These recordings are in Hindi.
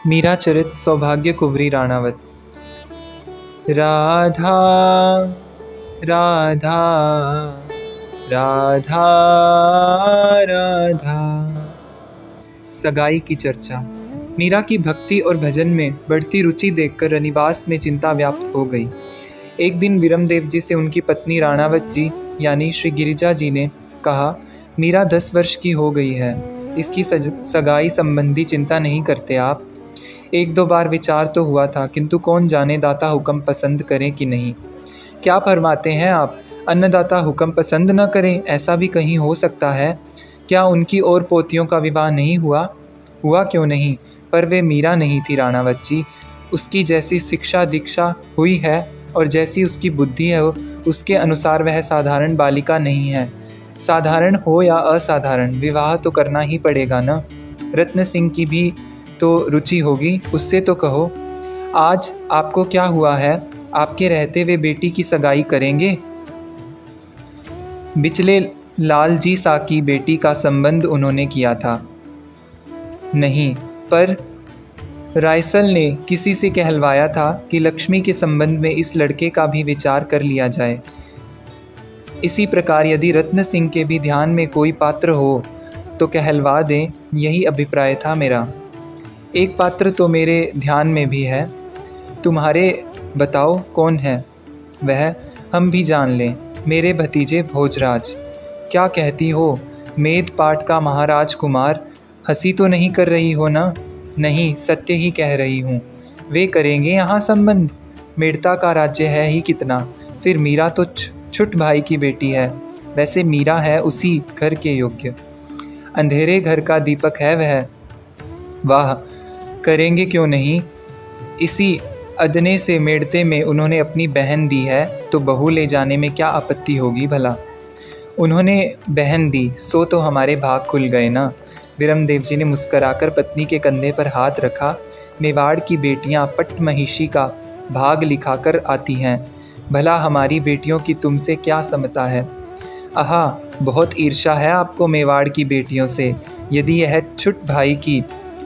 मीरा चरित सौभाग्य कुंवरी राणावत। राधा राधा राधा राधा। सगाई की चर्चा। मीरा की भक्ति और भजन में बढ़ती रुचि देखकर रनिवास में चिंता व्याप्त हो गई। एक दिन विरमदेव जी से उनकी पत्नी राणावत जी यानी श्री गिरिजा जी ने कहा, मीरा 10 वर्ष की हो गई है, इसकी सगाई संबंधी चिंता नहीं करते आप? एक दो बार विचार तो हुआ था, किंतु कौन जाने दाता हुक्म पसंद करें कि नहीं। क्या फरमाते हैं आप? अन्नदाता हुक्म पसंद न करें, ऐसा भी कहीं हो सकता है? क्या उनकी और पोतियों का विवाह नहीं हुआ? हुआ क्यों नहीं, पर वे मीरा नहीं थी राणावत जी। उसकी जैसी शिक्षा दीक्षा हुई है और जैसी उसकी बुद्धि है, उसके अनुसार वह साधारण बालिका नहीं है। साधारण हो या असाधारण, विवाह तो करना ही पड़ेगा न। रत्न सिंह की भी तो रुचि होगी, उससे तो कहो। आज आपको क्या हुआ है? आपके रहते वे बेटी की सगाई करेंगे? बिचले लालजी सा की बेटी का संबंध उन्होंने किया था। नहीं, पर रायसल ने किसी से कहलवाया था कि लक्ष्मी के संबंध में इस लड़के का भी विचार कर लिया जाए। इसी प्रकार यदि रत्न सिंह के भी ध्यान में कोई पात्र हो तो कहलवा दें, यही अभिप्राय था मेरा। एक पात्र तो मेरे ध्यान में भी है, तुम्हारे बताओ कौन है वह, हम भी जान लें। मेरे भतीजे भोजराज। क्या कहती हो? मेद पाठ का महाराज कुमार। हंसी तो नहीं कर रही हो ना? नहीं, सत्य ही कह रही हूँ। वे करेंगे यहाँ संबंध। मेड़ता का राज्य है ही कितना, फिर मीरा तो छुट भाई की बेटी है। वैसे मीरा है उसी घर के योग्य, अंधेरे घर का दीपक है वह। वाह, करेंगे क्यों नहीं। इसी अदने से मेड़ते में उन्होंने अपनी बहन दी है, तो बहू ले जाने में क्या आपत्ति होगी भला। उन्होंने बहन दी, सो तो हमारे भाग खुल गए ना। विरमदेव जी ने मुस्कराकर पत्नी के कंधे पर हाथ रखा। मेवाड़ की बेटियां पट महिषी का भाग लिखाकर आती हैं, भला हमारी बेटियों की तुमसे क्या समता है। आहा, बहुत ईर्ष्या है आपको मेवाड़ की बेटियों से। यदि यह छुट भाई की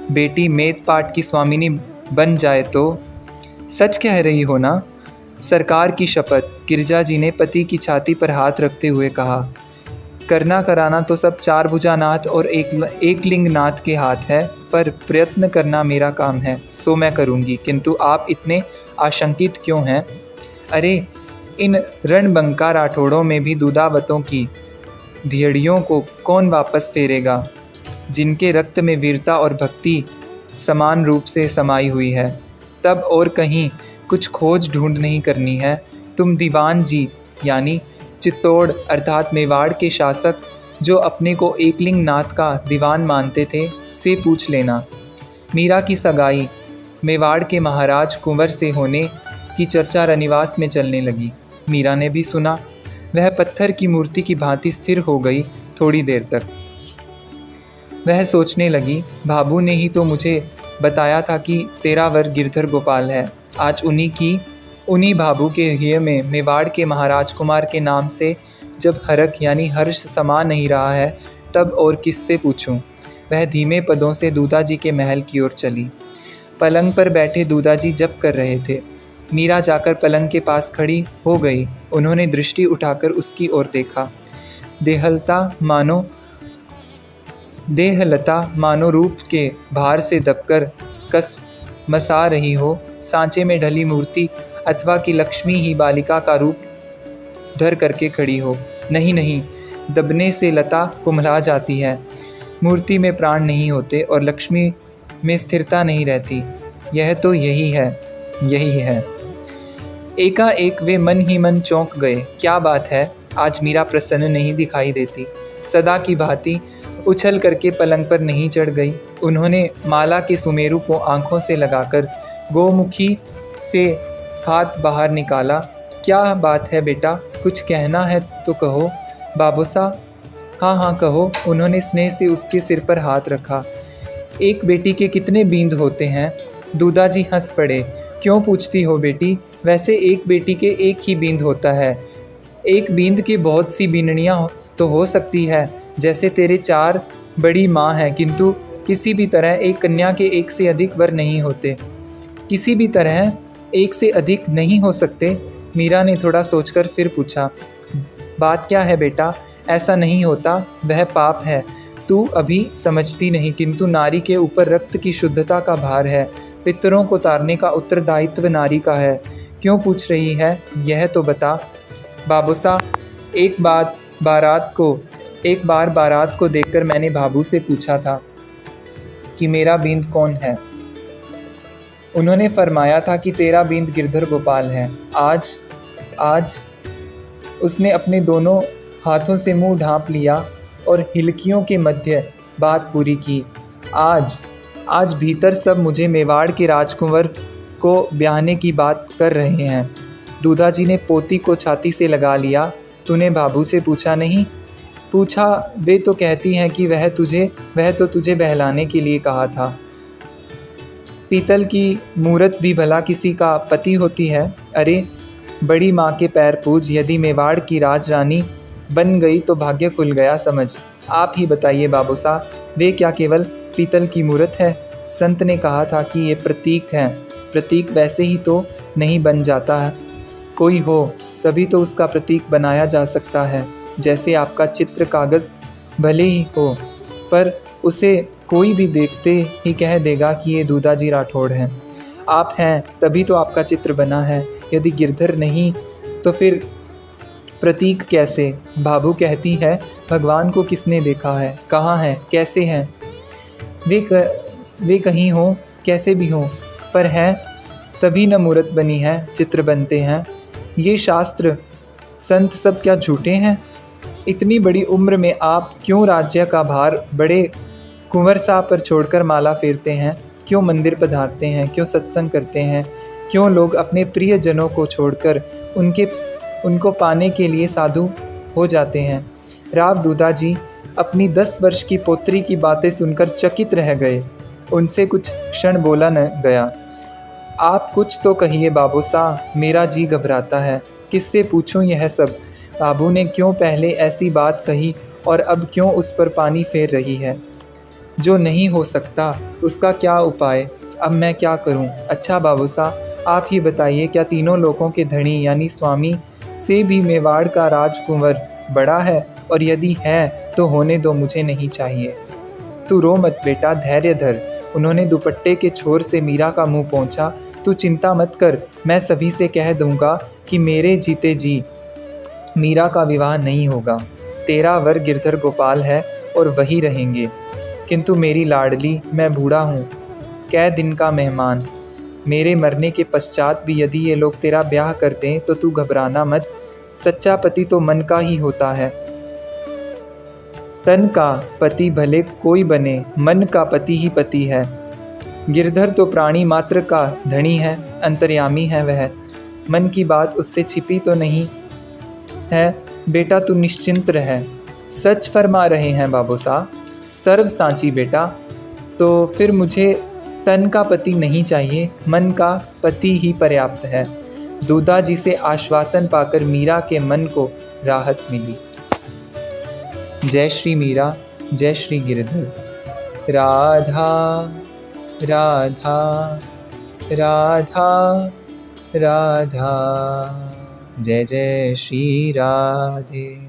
बेटी मेदपाट की स्वामिनी बन जाए तो। सच कह रही हो ना? सरकार की शपथ, गिरजा जी ने पति की छाती पर हाथ रखते हुए कहा। करना कराना तो सब चार भुजानाथ और एक लिंगनाथ के हाथ है, पर प्रयत्न करना मेरा काम है, सो मैं करूँगी। किंतु आप इतने आशंकित क्यों हैं? अरे, इन रणबंका राठौड़ों में भी दूधावतों की धियड़ियों को कौन वापस फेरेगा, जिनके रक्त में वीरता और भक्ति समान रूप से समाई हुई है। तब और कहीं कुछ खोज ढूंढ नहीं करनी है। तुम दीवान जी यानी चित्तौड़ अर्थात मेवाड़ के शासक, जो अपने को एकलिंग नाथ का दीवान मानते थे, से पूछ लेना। मीरा की सगाई मेवाड़ के महाराज कुंवर से होने की चर्चा रनिवास में चलने लगी। मीरा ने भी सुना। वह पत्थर की मूर्ति की भांति स्थिर हो गई। थोड़ी देर तक वह सोचने लगी, भाभू ने ही तो मुझे बताया था कि तेरा वर गिरधर गोपाल है। आज उन्हीं भाभू के हृदय में मेवाड़ के महाराज कुमार के नाम से जब हरख यानी हर्ष समा नहीं रहा है, तब और किससे पूछूं। वह धीमे पदों से दूधा जी के महल की ओर चली। पलंग पर बैठे दूधा जी जप कर रहे थे। मीरा जाकर पलंग के पास खड़ी हो गई। उन्होंने दृष्टि उठाकर उसकी ओर देखा। देहलता मानो रूप के भार से दबकर कस मसा रही हो। सांचे में ढली मूर्ति अथवा कि लक्ष्मी ही बालिका का रूप धर करके खड़ी हो। नहीं, दबने से लता कुम्हला जाती है। मूर्ति में प्राण नहीं होते और लक्ष्मी में स्थिरता नहीं रहती। यह तो यही है। एकाएक वे मन ही मन चौंक गए। क्या बात है, आज मीरा प्रसन्न नहीं दिखाई देती। सदा की भांति उछल करके पलंग पर नहीं चढ़ गई। उन्होंने माला के सुमेरु को आंखों से लगाकर गोमुखी से हाथ बाहर निकाला। क्या बात है बेटा, कुछ कहना है तो कहो। बाबूसा, हाँ कहो। उन्होंने स्नेह से उसके सिर पर हाथ रखा। एक बेटी के कितने बींद होते हैं? दूधा जी हंस पड़े। क्यों पूछती हो बेटी? वैसे एक बेटी के एक ही बींद होता है। एक बींद की बहुत सी बीननियाँ तो हो सकती है, जैसे तेरे 4 बड़ी माँ हैं, किंतु किसी भी तरह एक कन्या के एक से अधिक वर नहीं होते। किसी भी तरह एक से अधिक नहीं हो सकते। मीरा ने थोड़ा सोचकर फिर पूछा, बात क्या है बेटा? ऐसा नहीं होता, वह पाप है। तू अभी समझती नहीं, किंतु नारी के ऊपर रक्त की शुद्धता का भार है। पितरों को तारने का उत्तरदायित्व नारी का है। क्यों पूछ रही है, यह तो बता। बाबूसा, एक बार बारात को देखकर मैंने बाबू से पूछा था कि मेरा बींद कौन है। उन्होंने फरमाया था कि तेरा बींद गिरधर गोपाल है। आज उसने अपने दोनों हाथों से मुंह ढांप लिया और हिलकियों के मध्य बात पूरी की। आज भीतर सब मुझे मेवाड़ के राजकुंवर को ब्याहने की बात कर रहे हैं। दूधाजी ने पोती को छाती से लगा लिया। तूने बाबू से पूछा नहीं? पूछा, वे तो कहती हैं कि वह तो तुझे बहलाने के लिए कहा था। पीतल की मूरत भी भला किसी का पति होती है? अरे बड़ी माँ के पैर पूज, यदि मेवाड़ की राजरानी बन गई तो भाग्य खुल गया समझ। आप ही बताइए बाबू साहब, वे क्या केवल पीतल की मूरत है? संत ने कहा था कि ये प्रतीक हैं। प्रतीक वैसे ही तो नहीं बन जाता है, कोई हो तभी तो उसका प्रतीक बनाया जा सकता है। जैसे आपका चित्र कागज़ भले ही हो, पर उसे कोई भी देखते ही कह देगा कि ये दूधाजी राठौड़ हैं। आप हैं तभी तो आपका चित्र बना है। यदि गिरधर नहीं तो फिर प्रतीक कैसे? बाबू कहती है, भगवान को किसने देखा है? कहाँ है? कैसे हैं? वे कहीं हों, कैसे भी हों, पर है तभी न मूरत बनी है, चित्र बनते हैं। ये शास्त्र संत सब क्या झूठे हैं? इतनी बड़ी उम्र में आप क्यों राज्य का भार बड़े कुंवर साहब पर छोड़कर माला फेरते हैं? क्यों मंदिर पधारते हैं? क्यों सत्संग करते हैं? क्यों लोग अपने प्रिय जनों को छोड़कर उनको पाने के लिए साधु हो जाते हैं? राव दूधाजी अपनी 10 वर्ष की पोत्री की बातें सुनकर चकित रह गए। उनसे कुछ क्षण बोला न गया। आप कुछ तो कहिए बाबू साहब, मेरा जी घबराता है। किससे पूछूं यह सब? बाबू ने क्यों पहले ऐसी बात कही और अब क्यों उस पर पानी फेर रही है? जो नहीं हो सकता उसका क्या उपाय? अब मैं क्या करूं? अच्छा बाबू साहब, आप ही बताइए, क्या तीनों लोगों के धनी यानी स्वामी से भी मेवाड़ का राजकुंवर बड़ा है? और यदि है तो होने दो, मुझे नहीं चाहिए। तू रो मत बेटा, धैर्य धर। उन्होंने दुपट्टे के छोर से मीरा का मुंह पोंछा। तू चिंता मत कर, मैं सभी से कह दूंगा कि मेरे जीते जी मीरा का विवाह नहीं होगा। तेरा वर गिरधर गोपाल है और वही रहेंगे। किंतु मेरी लाडली, मैं बूढ़ा हूँ, कै दिन का मेहमान। मेरे मरने के पश्चात भी यदि ये लोग तेरा ब्याह कर दें तो तू घबराना मत। सच्चा पति तो मन का ही होता है। तन का पति भले कोई बने, मन का पति ही पति है। गिरधर तो प्राणी मात्र का धनी है, अंतर्यामी है वह। मन की बात उससे छिपी तो नहीं है। बेटा तू निश्चिंत रह। सच फरमा रहे हैं बाबू साहब, सर्व सांची बेटा। तो फिर मुझे तन का पति नहीं चाहिए, मन का पति ही पर्याप्त है। दूधाजी से आश्वासन पाकर मीरा के मन को राहत मिली। जय श्री मीरा, जय श्री गिरधर। राधा राधा राधा राधा, जय जय श्री राधे।